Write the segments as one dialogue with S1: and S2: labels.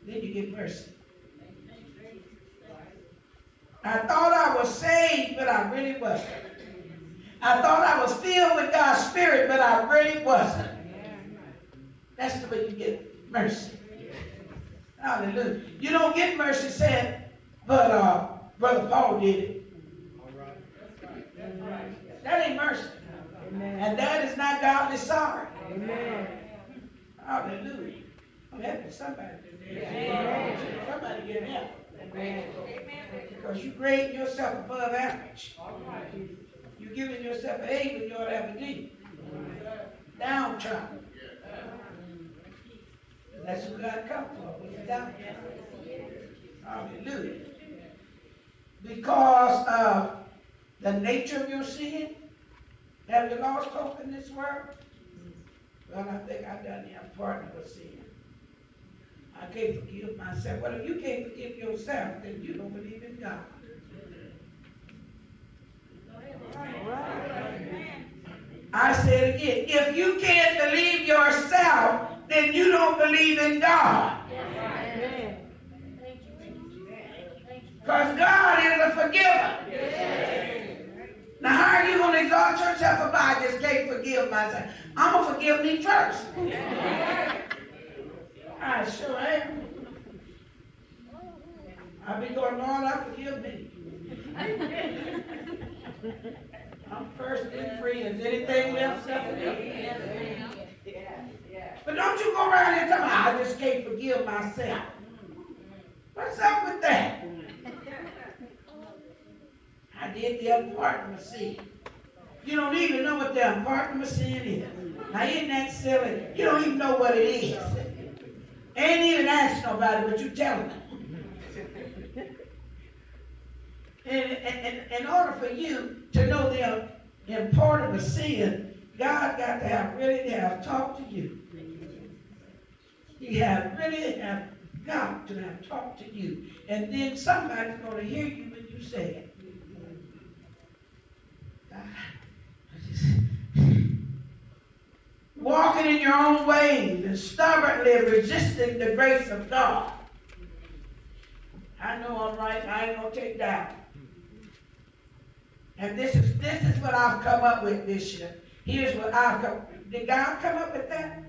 S1: then you get mercy. I thought I was saved, but I really wasn't. I thought I was filled with God's Spirit, but I really wasn't. That's the way you get mercy. Hallelujah. You don't get mercy said, but Brother Paul did it. That ain't mercy. Amen. And that is not godly sorrow. Amen. Hallelujah. I'm happy somebody. Amen. Somebody get help. Amen. Because you grade yourself above average. You're giving yourself an A when you ought to have a D. Downtrodden. That's who God comes for, when you're downtrodden. Hallelujah. Because of the nature of your sin, have you lost hope in this world? Well, I think I've done the unpardonable sin. I can't forgive myself. Well, if you can't forgive yourself, then you don't believe in God. I say it again. If you can't believe yourself, then you don't believe in God. Because God is a forgiver. Now, how are you going to exalt yourself if I just can't forgive myself? I'm going to forgive me first. I sure am. I'll be going, Lord, I forgive me. I'm first and free. Is anything else up to me? But don't you go around here telling me, I just can't forgive myself. What's up with that? I did the unpardonable sin. You don't even know what the unpardonable sin is. Now, isn't that silly? You don't even know what it is. Ain't even asked nobody, but you telling them. In order for you to know the unpardonable sin, God got to have talked to you. He really have got to have talked to you. And then somebody's going to hear you when you say it. Walking in your own ways and stubbornly resisting the grace of God. I know I'm right. I ain't going to take that. And this is what I've come up with this year. Here's what I've come. Did God come up with that?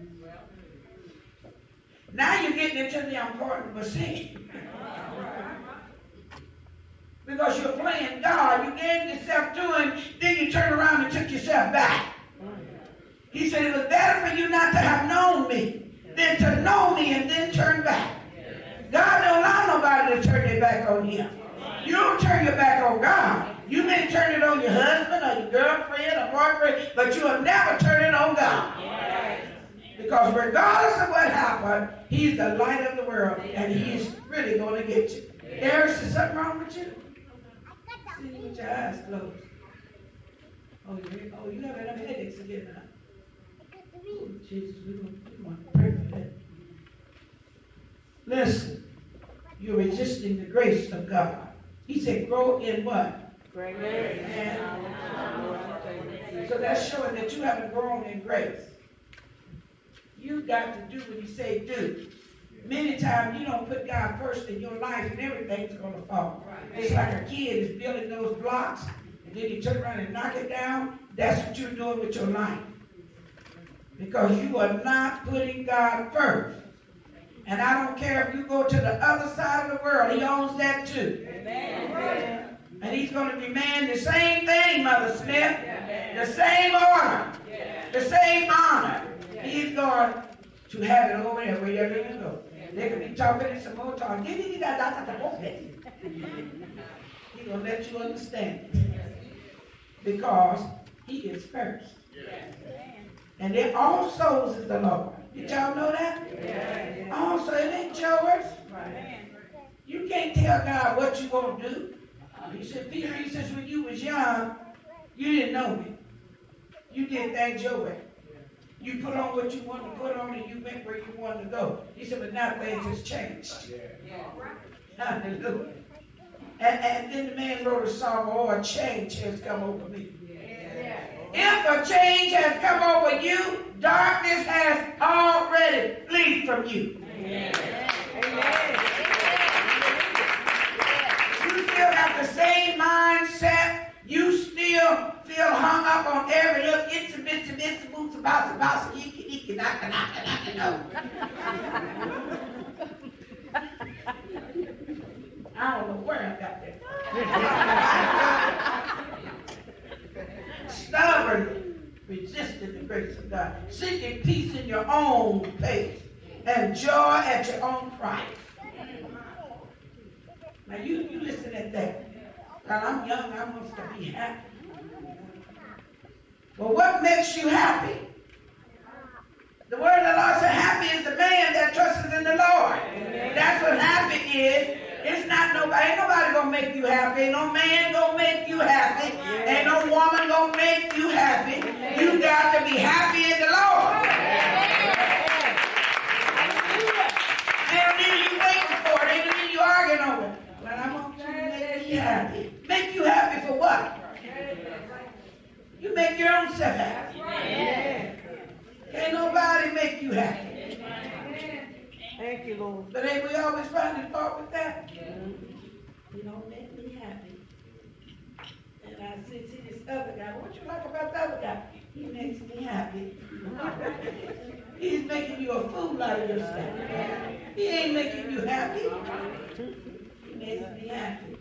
S1: Now you're getting into the unpardonable sin. Because you're playing God. You gave yourself to him, then you turn around and took yourself back. He said it was better for you not to have known me than to know me and then turn back. God don't allow nobody to turn their back on him. You don't turn your back on God. You may turn it on your husband or your girlfriend or boyfriend, but you will never turn it on God. Because regardless of what happened, he's the light of the world, and he's really going to get you. Eris, is something wrong with you? See you with your eyes closed. Oh, you have enough headaches again now. Oh, Jesus, we want to pray for that. Listen, you're resisting the grace of God. He said, grow in what? Grace. So that's showing that you haven't grown in grace. You got to do what he said do. Many times you don't put God first in your life and everything's going to fall. It's like a kid is building those blocks and then you turn around and knock it down. That's what you're doing with your life. Because you are not putting God first. And I don't care if you go to the other side of the world. He owns that too. Amen. And he's going to demand the same thing, Mother Smith. The same order. The same honor. He's going to have it over there wherever you go. They could be talking and some more talk. He's going to let you understand it. Because he is first. And then all souls is the Lord. Did y'all know that? Also, it ain't yours. You can't tell God what you want to do. He said, Peter, he says, when you was young, you didn't know me. You did things your way. You put on what you wanted to put on and you went where you wanted to go. He said, but now things has changed. Hallelujah. And then the man wrote a song, oh, a change has come over me. If a change has come over you, darkness has already fled from you. Amen. own pace, and joy at your own price. Now you listen at that. Now I'm young, I want to be happy. Well, what makes you happy? The word of the Lord said, happy is the man that trusts in the Lord. That's what happy is. It's not nobody. Ain't nobody gonna make you happy. Ain't no man gonna make you happy. Ain't no woman gonna make you happy. You got to be happy in the Lord. Ain't need you waiting for it. Ain't need you arguing over it. Well, I want you to make me happy. Make you happy for what? You make your own self happy. Can't nobody make you happy.
S2: Thank you, Lord.
S1: But ain't we always finding fault with that? You don't make me happy. And I see this other guy. What you like about the other guy? He makes me happy. He's making you a fool out of yourself. He ain't making you happy. He makes me happy.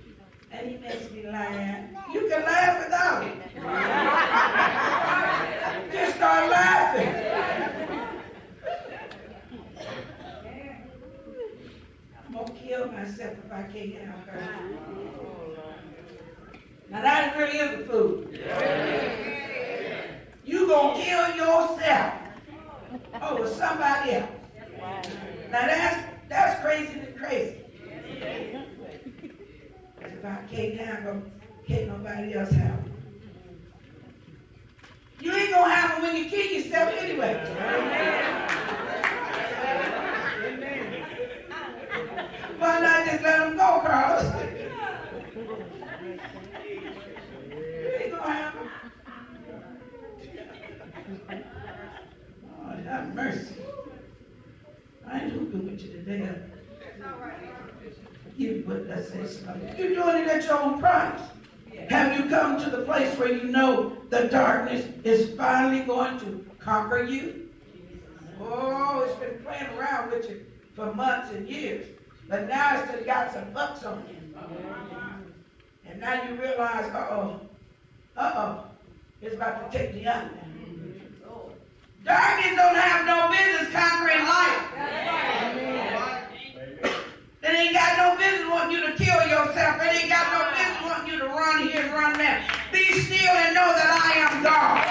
S1: And he makes me laugh. You can laugh without it. Just start laughing. I'm going to kill myself if I can't get out of her. Now that really is a fool. You going to kill yourself over somebody else. Now that's crazy to crazy. If I can't have them, can't nobody else have them. You ain't going to have them when you kill yourself anyway. Why not just let them go, Carlos? You ain't going to have them. Oh, have mercy. I ain't hooping with you today. You put that say something. You're doing it at your own price. Have you come to the place where you know the darkness is finally going to conquer you? Oh, it's been playing around with you for months and years. But now it's still got some bucks on you. And now you realize, it's about to take you under. Darkness don't have no business conquering light. It ain't got no business wanting you to kill yourself. It ain't got no business wanting you to run here and run there. Be still and know that I am God.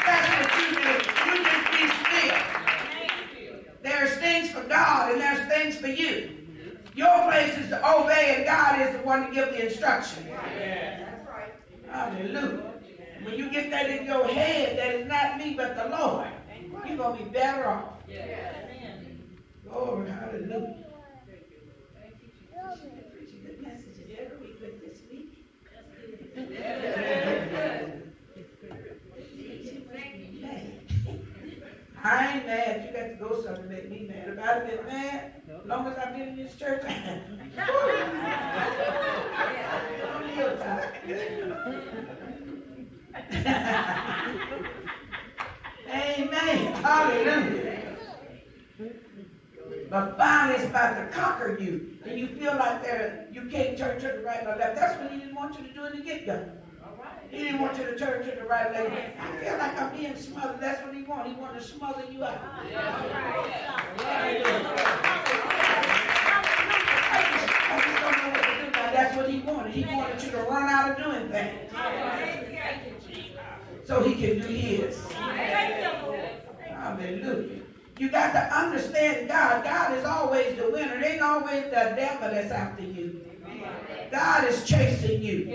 S1: That's what you do. You just be still. There's things for God and there's things for you. Your place is to obey and God is the one to give the instruction. That's right. Hallelujah. When you get that in your head, that is not me but the Lord, you're going to be better off. Glory, hallelujah. She's been preaching good messages every week, but this week, I ain't mad. You got to go something to make me mad. If I'd have been mad, as long as I've been in this church, amen. Hallelujah. But finally it's about to conquer you. And you feel like you can't turn to the right or left. That's what he didn't want you to do in the get-go. He didn't want you to turn to the right or left. I feel like I'm being smothered. That's what he wanted. He wanted to smother you out. I just don't know what to do now. That's what he wanted. He wanted you to run out of doing things. So he can do his. Hallelujah. You got to understand God. God is always the winner. It ain't always the devil that's after you. God is chasing you.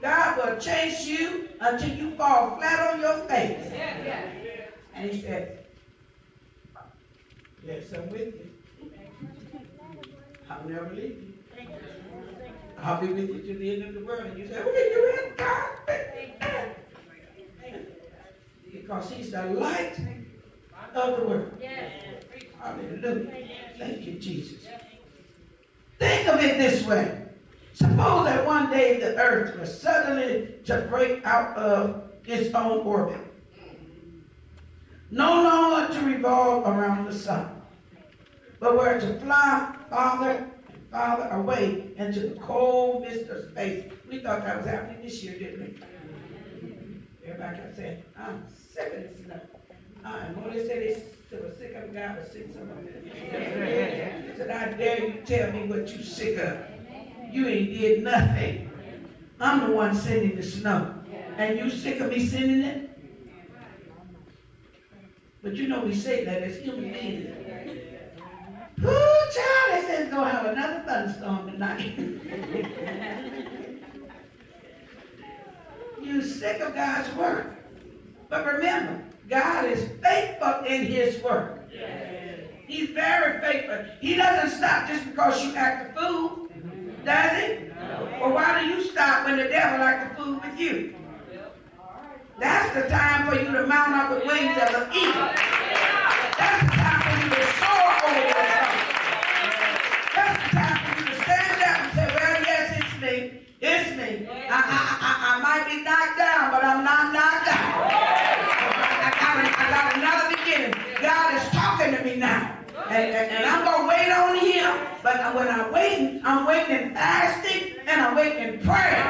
S1: God will chase you until you fall flat on your face. And he said, yes, I'm with you. I'll never leave you. I'll be with you to the end of the world. And you say, where you at, God? Because he's the light of the world. Hallelujah. Thank you, Jesus. Think of it this way. Suppose that one day the earth was suddenly to break out of its own orbit, no longer to revolve around the sun, but were to fly farther and farther away into the cold mist of space. We thought that was happening this year, didn't we? Everybody kept saying, I'm sick of this snow. And when they said they were sick of God, was sick of somebody. He said, I dare you tell me what you sick of. You ain't did nothing. I'm the one sending the snow. And you sick of me sending it? But you know we say that as human beings. Ooh, child, they said it's going to have another thunderstorm tonight. You sick of God's work. But remember, God is faithful in his work. He's very faithful. He doesn't stop just because you act a fool. Does he? Well, why do you stop when the devil act a fool with you? That's the time for you to mount up with wings of an eagle. That's the time for you to soar over the top. That's the time for you to stand up and say, well, yes, it's me. It's me. I might be knocked down, but I'm not knocked out. I got another beginning. God is talking to me now. And I'm going to wait on him. But when I'm waiting in fasting and I'm waiting in prayer.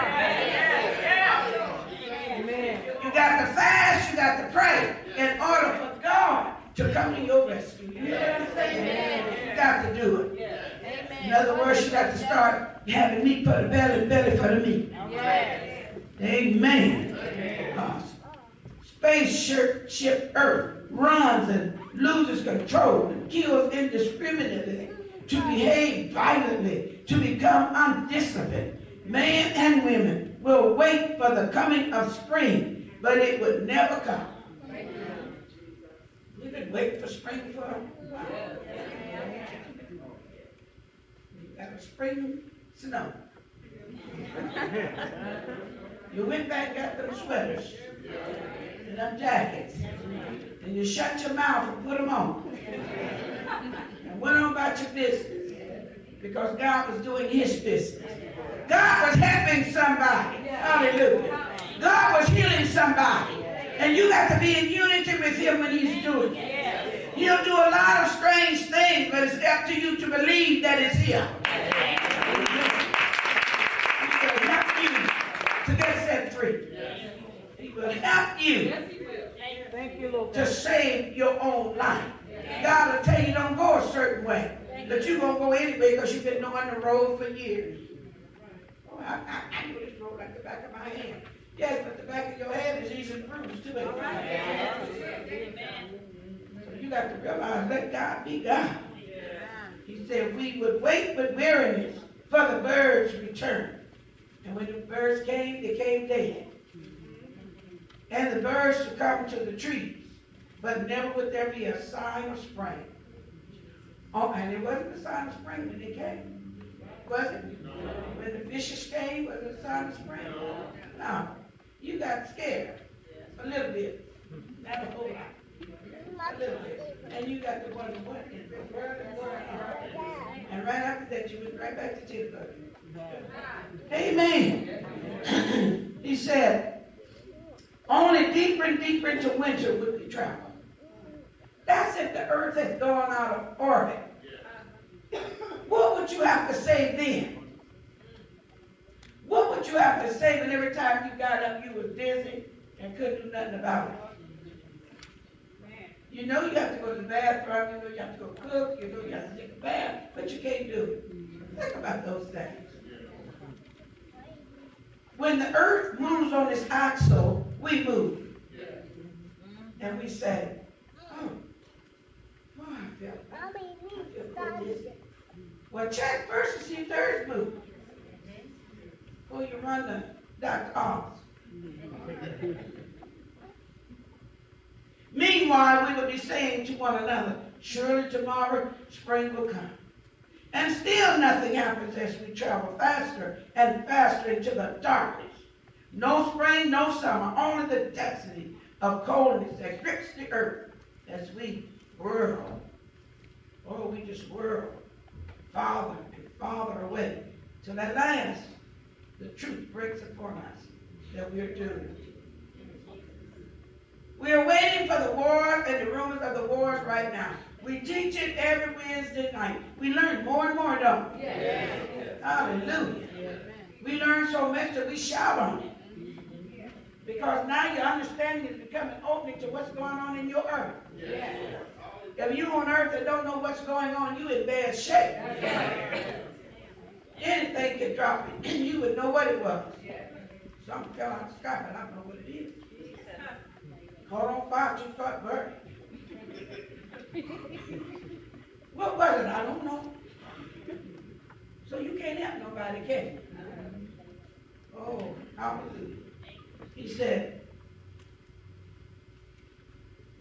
S1: You got to fast, you got to pray in order for God to come to your rescue. You know what I'm saying? You got to do it. In other words, you got to start having meat for the belly, belly for the meat. Amen. Spaceship Earth runs and loses control and kills indiscriminately, to behave violently, to become undisciplined. Men and women will wait for the coming of spring, but it would never come. We've been waiting for spring for a while. You got a spring snow. You went back and got them sweaters and them jackets, and you shut your mouth and put them on, and went on about your business, because God was doing his business. God was helping somebody. Hallelujah. God was healing somebody. And you got to be in unity with him when he's doing it. He'll do a lot of strange things, but it's up to you to believe that it's him. He will help you to get set free. He will help you to save your own life. God will tell you don't go a certain way, but you're going to go anyway because you've been knowing the road for years. Oh, I know this road like the back of my hand. Yes, but the back of your head is easy to bruise too. So you got to realize, let God be God. He said we would wait with weariness for the birds' return. And when the birds came, they came dead. And the birds would come to the trees, but never would there be a sign of spring. Oh, and it wasn't a sign of spring when they came. Was it? When the fishes came, was it a sign of spring? No. You got scared a little bit. Not a whole lot. A little bit. And you got to wonder what in the world is going on. And right after that, you went right back to Jitterbug. Amen. He said, only deeper and deeper into winter would we travel. That's if the earth has gone out of orbit. What would you have to say then? What would you have to say when every time you got up you was dizzy and couldn't do nothing about it? You know you have to go to the bathroom, you know you have to go cook, you know you have to take a bath, but you can't do it. Think about those things. When the earth moves on its axle, we move. And we say, oh, I feel so dizzy. Well, check first and see if the earth moves. Before you run to Dr. Oz. Meanwhile, we will be saying to one another, surely tomorrow spring will come. And still nothing happens as we travel faster and faster into the darkness. No spring, no summer, only the destiny of coldness that grips the earth as we whirl. Oh, we just whirl farther and farther away till at last the truth breaks upon us that we're doomed. We are waiting for the wars and the rumors of the wars right now. We teach it every Wednesday night. We learn more and more, don't we? Yes. Hallelujah. We learn so much that we shout on it. Because now your understanding is becoming open to what's going on in your earth. If you on earth and don't know what's going on, you in bad shape. Anything can drop it, and you would know what it was. Something fell out the sky, but I don't know what it is. Caught on fire, you start burning. What was it? I don't know. So you can't help nobody, can you? Oh, hallelujah. He said,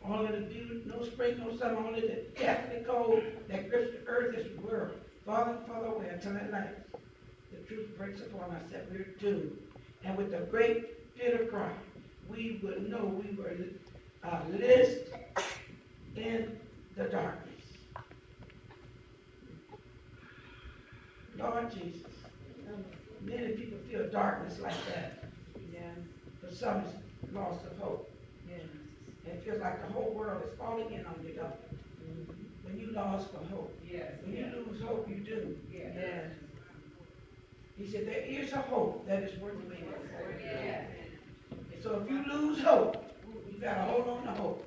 S1: all of the beauty, no spring, no summer, only the deathly cold that grips the earth is the world. Farther and farther away until at last the truth breaks upon us that we're doomed. And with a great bitter cry, we will know we were list in the darkness. Lord Jesus, many people feel darkness like that. But some is lost of hope. It feels like the whole world is falling in on you, don't it? When you lost for hope. When you lose hope, you do. He said, there is a hope that is worth waiting for. So if you lose hope, you got to hold on to hope.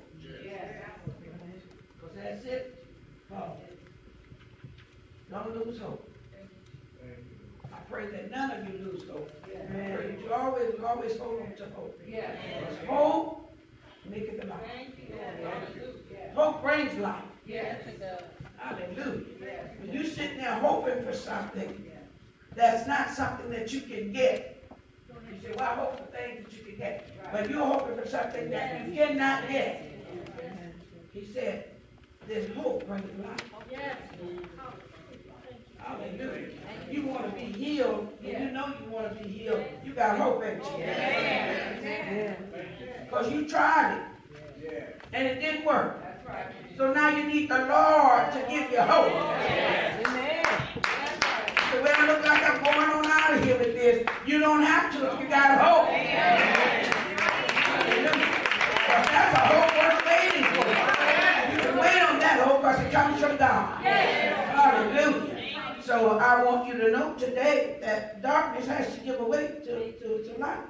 S1: Because that's it. Don't lose hope. I pray that none of you lose hope. I pray that you always hold on to hope. Because hope maketh the life. Hope brings life. Hallelujah. When you're sitting there hoping for something that's not something that you can get, you say, well, I hope for things that you can get. But you're hoping for something that you cannot get. He said, there's hope brings life. Hallelujah. You want to be healed, and you know you want to be healed. You got hope in you. Because you tried it, and it didn't work. So now you need the Lord to give you hope. So when I look like I'm going on out of here with this, you don't have to if you got hope. Because that's a hope worth waiting for. You can wait on that hope because it comes from God. Hallelujah. So I want you to know today that darkness has to give way to light.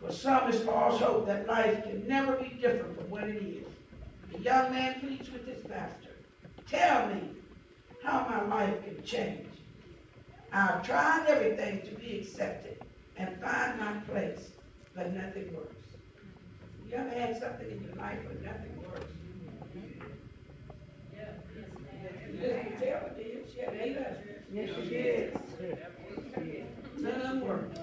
S1: For some is false hope that life can never be different from what it is. The young man pleads with his pastor, tell me how my life can change. I've tried everything to be accepted and find my place, but nothing works. You ever had something in your life where nothing works? Listen, tell her, did she had 8 husbands? Yes, she did. None of them worked.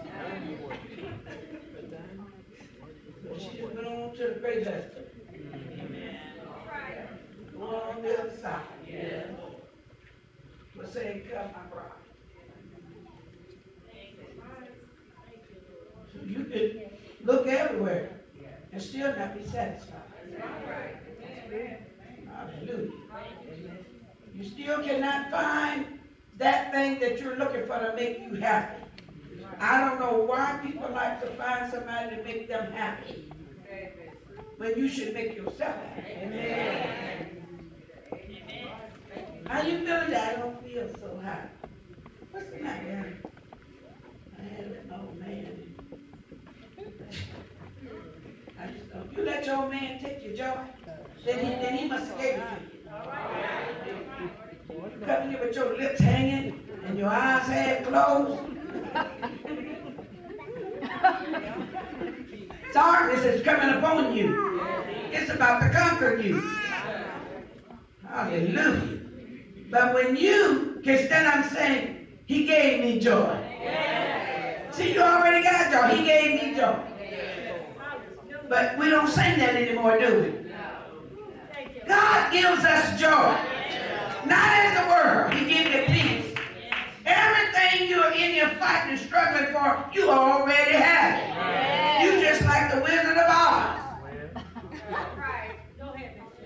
S1: But she just went on to the great husband. Go on the other side. But saying, come, my bride. So you could look everywhere and still not be satisfied. Hallelujah. You still cannot find that thing that you're looking for to make you happy. I don't know why people like to find somebody to make them happy when you should make yourself happy. Amen. How you feeling today? I don't feel so hot. What's the matter? I had an old man. I just don't. You let your old man take your joy, then he must have gave it to you. You come here with your lips hanging and your eyes half closed. Darkness is coming upon you. It's about to conquer you. Hallelujah. But when you can stand up and say, he gave me joy. See, you already got joy. He gave me joy. But we don't sing that anymore, do we? God gives us joy. Not as the world. He gives you peace. Everything you're in your fighting and struggling for, you already have it. You just like the Wizard of Oz.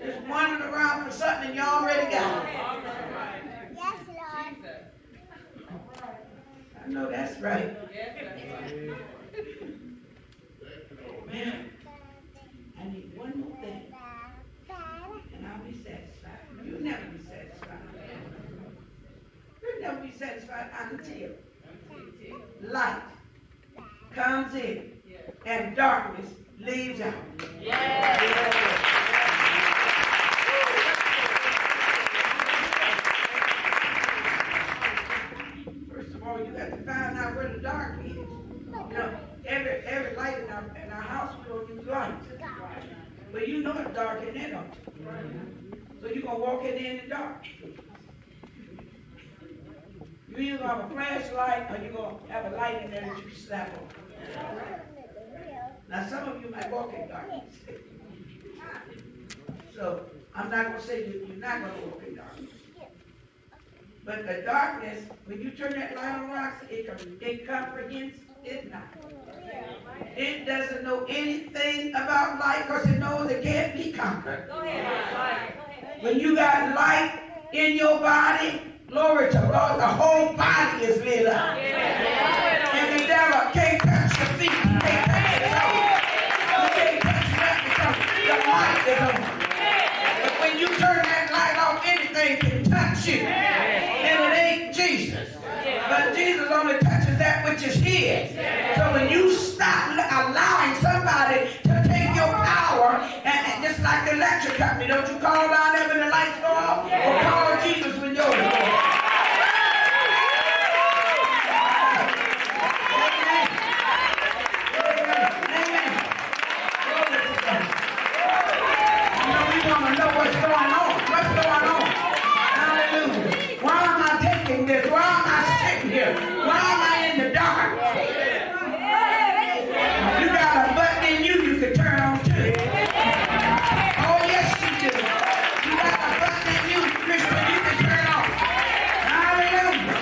S1: Just wandering around for something and you already got it.
S3: Yes, Lord.
S1: I know that's right. Man, I need one more thing, and I'll be satisfied. You'll never be satisfied. You'll never be satisfied until light comes in and darkness leaves out. First of all, you have to find out where the dark is. You know, every light in our house, we don't use lights. But you know it's dark in there, don't you? So you're going to walk in there in the dark. You either gonna have a flashlight or you're going to have a light in there that you can slap on. Now some of you might walk in darkness. So I'm not going to say you're not going to walk in darkness. But the darkness, when you turn that light on, Roxy, it comprehends it not. It doesn't know anything about light because it knows it can't be conquered. When you got light in your body, glory to God, the whole body is lit up. And the devil can't touch your feet, he can't touch your toes, he can't touch nothing because the light is on. But when you turn that light off, anything can touch you. And it ain't Jesus. But Jesus only touches that which is his. So when you stop allowing somebody to take your power, and just like the electric company, don't you call down there when the lights go off? Or call Jesus when yours go off? Amen. Glory to God. You know, we want to know what's going on. What's going on? Hallelujah. Why am I taking this? Why am I sitting here? Why am I in the dark? You got a button in you can turn on too. Oh, yes, you do. You got a button in you, Christian, you can turn on. Hallelujah.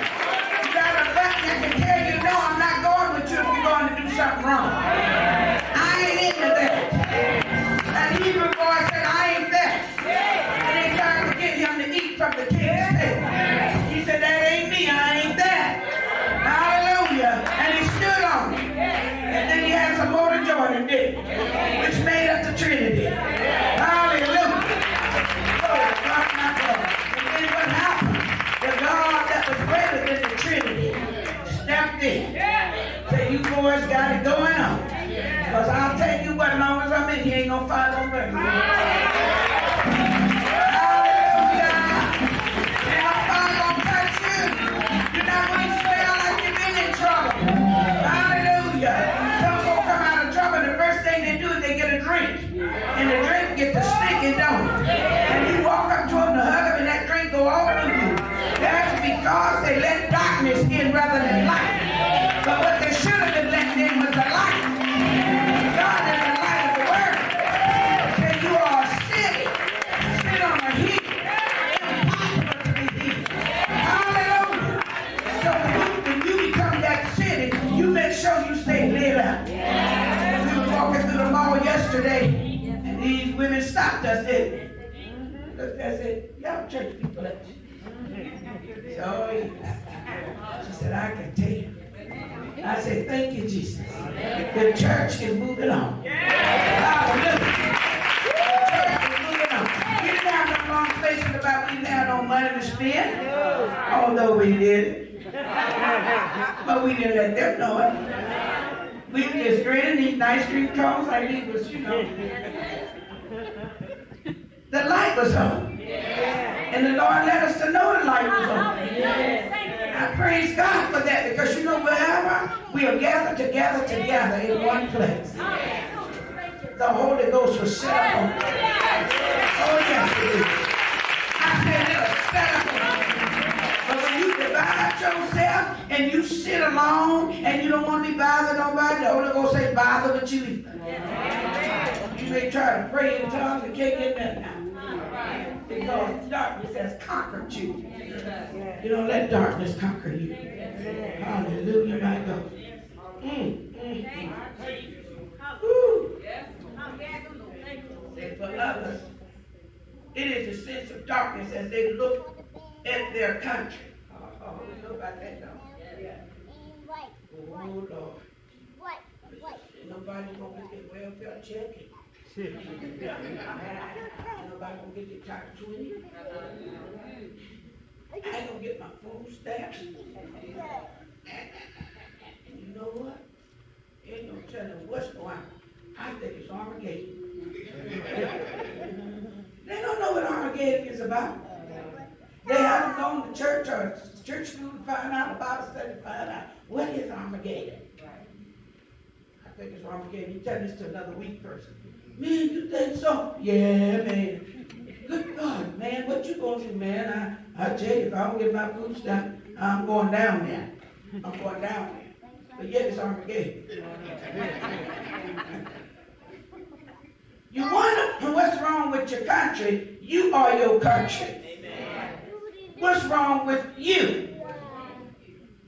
S1: You got a button that can tell you, no, I'm not going with you if you're going to do something wrong. I ain't into that. That Hebrew boy said, I ain't that. And they tried to get him to eat from the king's table. He said, that ain't me, I ain't that. Hallelujah. And he stood on it. And then he had some more to join him, did he? Which made up the Trinity. Hallelujah. Glory to God, my God. And then what happened? The God that was greater than the Trinity stepped in. Said, you boys got it going on. Because I'll tell you what, as long as I'm in here, ain't no fire gonna burn me. And the drink gets to stinking, don't it? And you walk up to them to hug them and that drink go all through you. That's because they let darkness in rather than light. But what they should have been letting in was the light. God is the light of the world. And you are a city. Sit on a hill. Impossible to be hid. Hallelujah. So when you become that city, you make sure you stay lit up. We were walking through the mall yesterday. These women stopped us, didn't they? Looked at us and said, y'all church people. So she said, I can tell you. I said, thank you, Jesus. The church is moving on. Hallelujah. The church is moving on. We didn't have no long places about we didn't have no money to spend. Although we did. But we didn't let them know it. We just grin and eat ice cream cones like he was, you know. The light was on. And the Lord let us to know the light was on. I praise God for that because you know wherever we are gathered together in one place, the Holy Ghost will set up on. Oh yes, it is. I said it'll set up on. But when you divide yourself and you sit alone and you don't want to be bothered nobody, the Holy Ghost say bother with you either. You may try to pray in tongues and can't get that now. Because darkness has conquered you. You don't let darkness conquer you. Hallelujah, my God. Woo. And for others, it is a sense of darkness as they look at their country. Oh, we know about that, don't we? Oh, Lord. Nobody gonna get their welfare check. Nobody gonna get their tax 20. I ain't gonna get my food stamps. And you know what? Ain't no telling what's going on. I think it's Armageddon. They don't know what Armageddon is about. They haven't gone to church or church school to find out, a Bible study to find out what is Armageddon. I think it's Armageddon. You tell this to another weak person. Man, you think so? Yeah, man. Good God, man, what you gonna do, man? I tell you, if I don't get my food stamp, I'm going down there. I'm going down there. But yet it's Armageddon. You wonder what's wrong with your country. You are your country. What's wrong with you?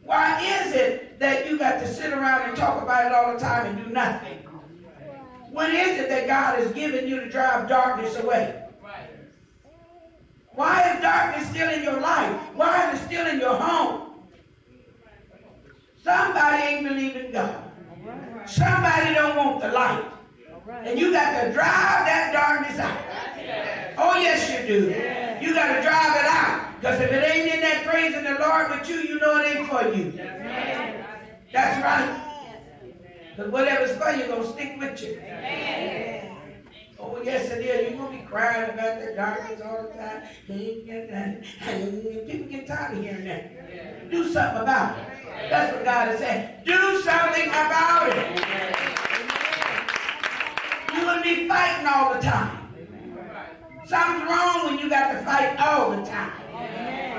S1: Why is it that you got to sit around and talk about it all the time and do nothing? When is it that God has given you to drive darkness away? Why is darkness still in your life? Why is it still in your home? Somebody ain't believing God. Somebody don't want the light. And you got to drive that darkness out. Oh, yes, you do. You got to drive it out. Because if it ain't in that praising the Lord with you, you know it ain't for you. That's right. Because whatever's for you, going to stick with you. Oh, yes, it is. You're going to be crying about the darkness all the time. People get tired of hearing that. Do something about it. That's what God is saying. Do something about it. You're going to be fighting all the time. Something's wrong when you got to fight all the time.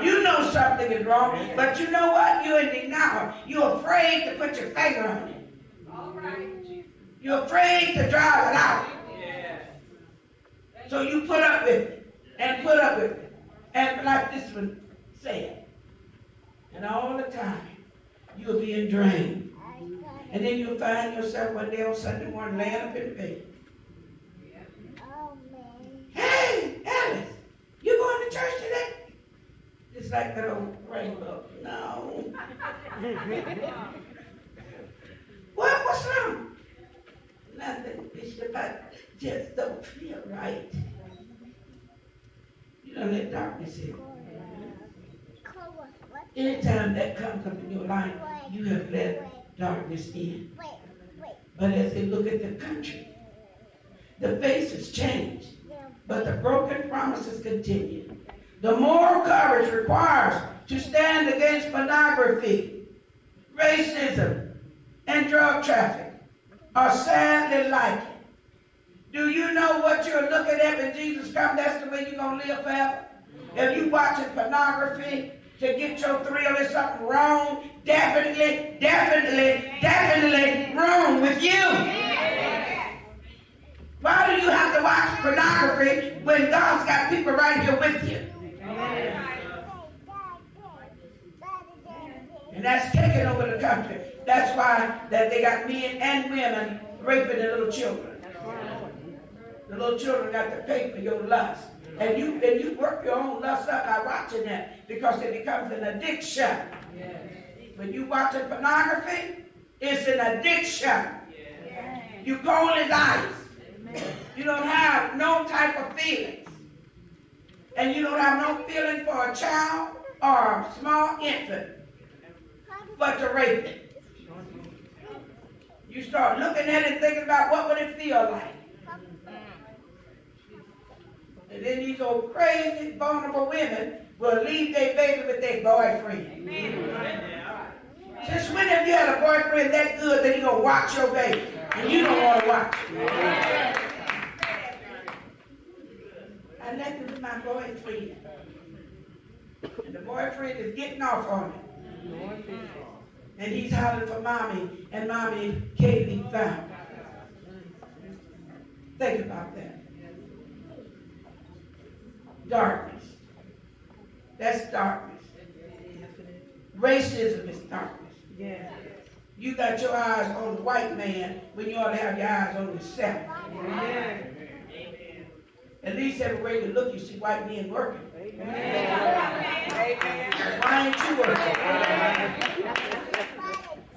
S1: You know something is wrong, but you know what? You're in denial. You're afraid to put your finger on it. You're afraid to drive it out. So you put up with it, and put up with it. And like this one said, and all the time, you'll be drained. And then you'll find yourself one day on Sunday morning laying up in the bed. Hey, Alice, you going to church today? It's like that old rainbow. No. What's wrong? Nothing, Bishop. I just don't feel right. You don't let darkness in. Anytime that comes up in your life, you have let darkness in. But as they look at the country, the face has changed, but the broken promises continue. The moral courage requires to stand against pornography, racism, and drug traffic are sadly lacking. Do you know what you're looking at when Jesus comes? That's the way you're going to live forever. If you watching pornography to get your thrill, there's something wrong. Definitely wrong with you. Why do you have to watch pornography when God's got people right here with you? And that's taking over the country. That's why that they got men and women raping the little children. The little children got to pay for your lust. And you work your own lust up by watching that because it becomes an addiction. When you watching pornography, it's an addiction. You call it life. You don't have no type of feelings. And you don't have no feeling for a child or a small infant, but to rape it. You start looking at it and thinking about what would it feel like. And then these old crazy, vulnerable women will leave their baby with their boyfriend. Since when have you had a boyfriend that good that he gonna watch your baby and you don't want to watch it? I left him with my boyfriend. And the boyfriend is getting off on it. And he's hollering for mommy, and mommy can't be found. Think about that. Darkness. That's darkness. Racism is darkness.
S2: Yeah.
S1: You got your eyes on the white man when you ought to have your eyes on yourself.
S2: Amen.
S1: At least every way you look, you see white men working.
S2: Amen.
S1: Why ain't you working?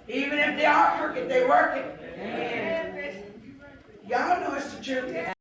S1: Even if they are crooked, they're working. Y'all know it's the truth.